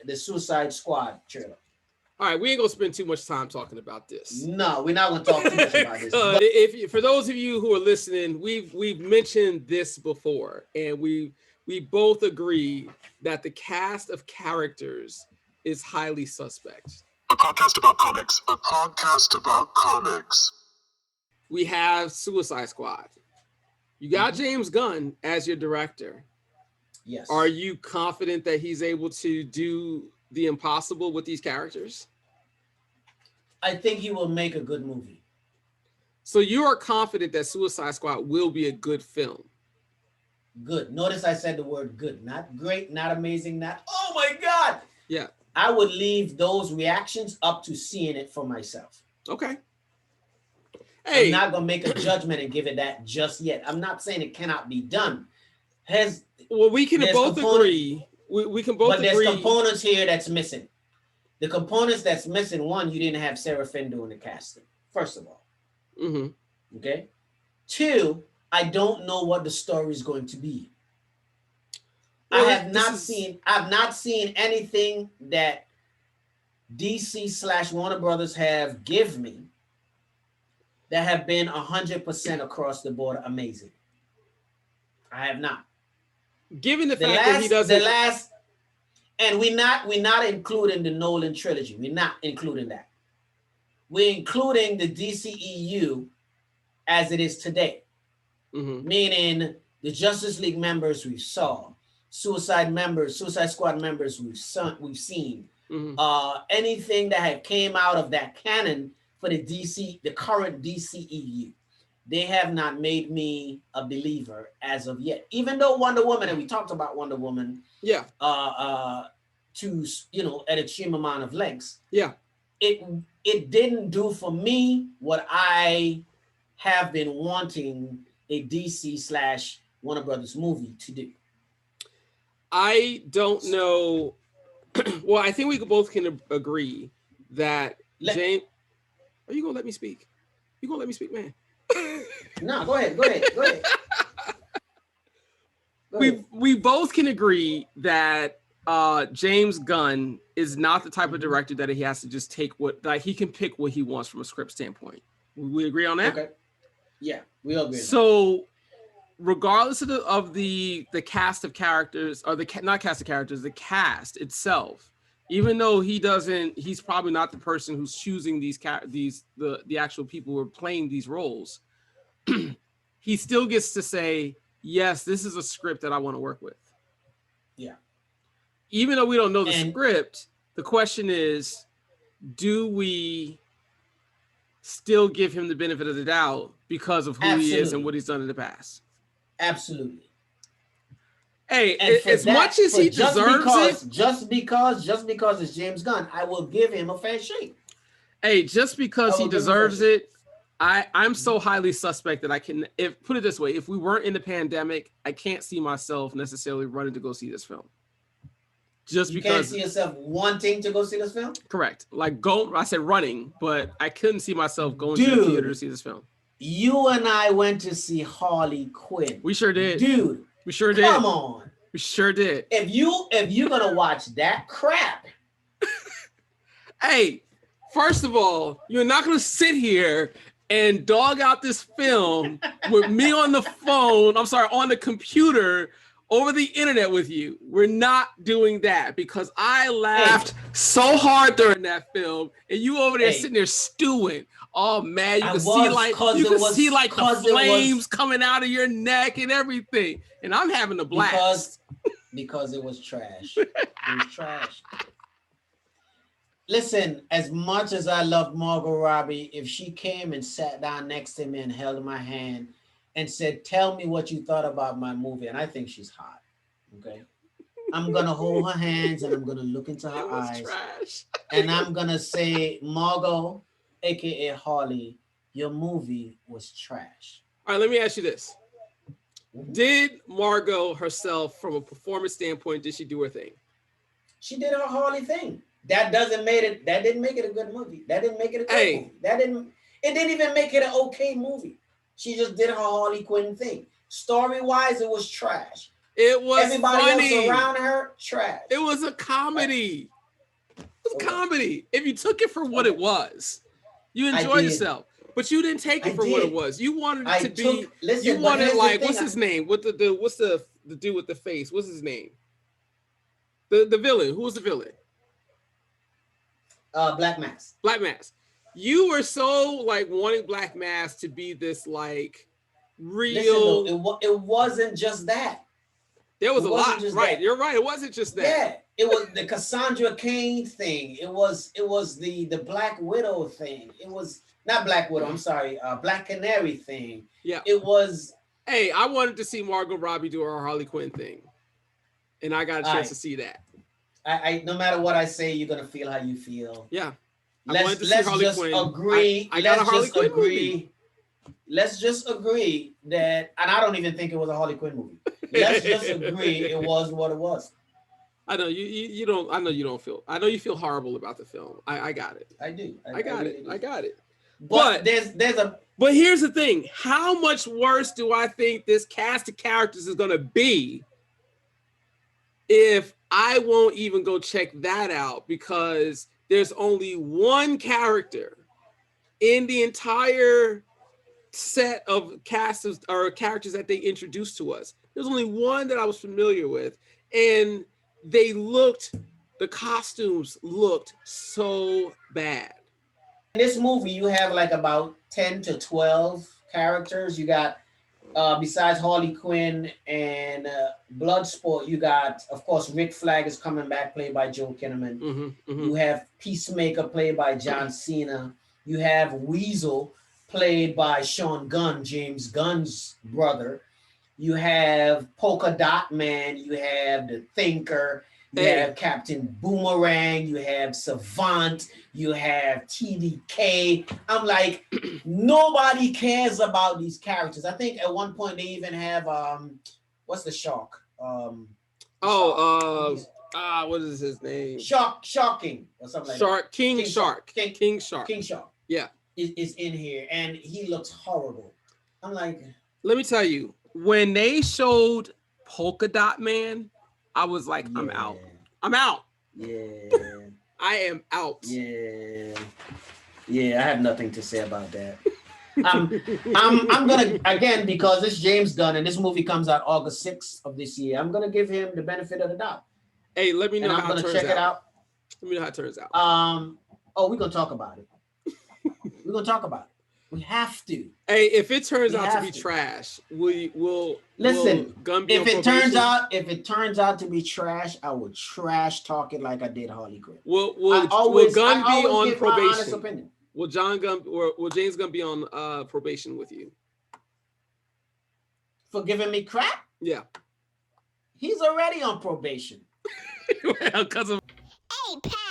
the Suicide Squad trailer. All right, we ain't gonna spend too much time talking about this. No, we're not gonna talk too much about this. If for those of you who are listening, we've mentioned this before, and we both agree that the cast of characters is highly suspect. A podcast about comics. A podcast about comics. We have Suicide Squad. You got James Gunn as your director. Yes. Are you confident that he's able to do the impossible with these characters? I think he will make a good movie. So you are confident that Suicide Squad will be a good film? Good. Notice I said the word good. Not great, not amazing, not, oh my God. Yeah. I would leave those reactions up to seeing it for myself. Okay. Hey. I'm not going to make a judgment and give it that just yet. I'm not saying it cannot be done. Well, we can both agree. We can both agree. But there's components here that's missing. The components that's missing, one, you didn't have Sarah Finn doing the casting, first of all. Mm-hmm. Okay? Two, I don't know what the story is going to be. Well, I've not seen anything that DC / Warner Brothers have give me that have been 100% across the board amazing. I have not. Given the fact that he doesn't, and we're not including the Nolan trilogy. We're not including that. We're including the DCEU as it is today, meaning the Justice League members we saw, Suicide Squad members we've seen, anything that had came out of that canon for the current DCEU. They have not made me a believer as of yet. Even though Wonder Woman, and we talked about Wonder Woman, to at extreme amount of lengths. Yeah, it didn't do for me what I have been wanting a DC / Warner Brothers movie to do. I don't know. Well, I think we both can agree that James. Are you gonna let me speak? You gonna let me speak, man? No, go ahead. We both can agree that James Gunn is not the type of director that he has to just take he can pick what he wants from a script standpoint. We agree on that? Okay. Yeah, we all agree. So, regardless of the cast of characters, or the cast itself, even though he's probably not the person who's choosing the actual people who are playing these roles. He still gets to say, yes, this is a script that I want to work with. Yeah. Even though we don't know the script, the question is, do we still give him the benefit of the doubt because of who he is and what he's done in the past? Absolutely. Hey, as much as he deserves it, just because it's James Gunn, I will give him a fair shake. Hey, just because he deserves it, I'm so highly suspect that I can. Put it this way: if we weren't in the pandemic, I can't see myself necessarily running to go see this film. Just you because can't see yourself wanting to go see this film. Correct. I said running, but I couldn't see myself going to the theater to see this film. You and I went to see Harley Quinn. We sure did, dude. We sure did. Come on. We sure did. If you're gonna watch that crap, hey, first of all, you're not gonna sit here and dog out this film with me on the phone. I'm sorry, on the computer over the internet with you. We're not doing that because I laughed so hard during that film, and you over there sitting there stewing. Oh man, you can see the flames coming out of your neck and everything, and I'm having a blast because it was trash. It was trash. Listen, as much as I love Margot Robbie, if she came and sat down next to me and held my hand and said, "Tell me what you thought about my movie," and I think she's hot, okay? I'm gonna hold her hands and I'm gonna look into her eyes, and I'm gonna say, "Margot, aka Harley, your movie was trash." All right, let me ask you this: did Margot herself, from a performance standpoint, did she do her thing? She did her Harley thing. That didn't make it a good movie. That didn't make it a good movie. It didn't even make it an okay movie. She just did her Harley Quinn thing. Story-wise, it was trash. It was Everybody funny. else around her, trash. It was a comedy. It was a comedy. If you took it for what it was, you enjoyed yourself. But you didn't take it for what it was. You wanted it to be. You wanted like what's his name? What's the dude with the face? What's his name? The villain. Who was the villain? Black Mask. Black Mask. You were so like wanting Black Mask to be this like real. Listen, though, it wasn't just that. There was a lot, right? You're right. It wasn't just that. Yeah, it was the Cassandra Cain thing. It was the Black Widow thing. It was not Black Widow. I'm sorry, Black Canary thing. Yeah, it was. Hey, I wanted to see Margot Robbie do her Harley Quinn thing, and I got a chance to see that. I no matter what I say, you're gonna feel how you feel. Yeah, let's just agree. I got a Harley Quinn movie. Let's just agree that, and I don't even think it was a Harley Quinn movie. Let's just agree it was what it was. I know you don't. I know you don't feel. I know you feel horrible about the film. I got it. I do. I got it. I got it. But there's a. But here's the thing: how much worse do I think this cast of characters is gonna be if I won't even go check that out because there's only one character in the entire set of casts or characters that they introduced to us. There's only one that I was familiar with, and the costumes looked so bad. In this movie, you have like about 10 to 12 characters. You got, besides Harley Quinn and Bloodsport, you got, of course, Rick Flag is coming back, played by Joe Kinnaman. You have Peacemaker, played by John Cena. You have Weasel, played by Sean Gunn, James Gunn's brother. You have Polka Dot Man. You have the Thinker. You have Captain Boomerang. You have Savant. You have TDK. I'm like, nobody cares about these characters. I think at one point they even have what's the shark? What is his name? Sharking or something like that. King Shark. King Shark. Yeah. Is in here, and he looks horrible. I'm like, let me tell you, when they showed Polka Dot Man, I was like, I'm out. I'm out. Yeah. I am out. Yeah. I have nothing to say about that. I'm gonna, again, because it's James Gunn and this movie comes out August 6th of this year, I'm gonna give him the benefit of the doubt. Hey, let me know how it turns out. I'm gonna check it out. Let me know how it turns out. We're gonna talk about it. We're gonna talk about it. We have to. Hey, if it turns out to be trash, we'll listen. If it turns out to be trash, I will trash talk it like I did Harley Quinn. Will Gunn be on probation? Will James Gunn be on probation with you? For giving me crap? Yeah. He's already on probation. Well, because of A.P.A.C.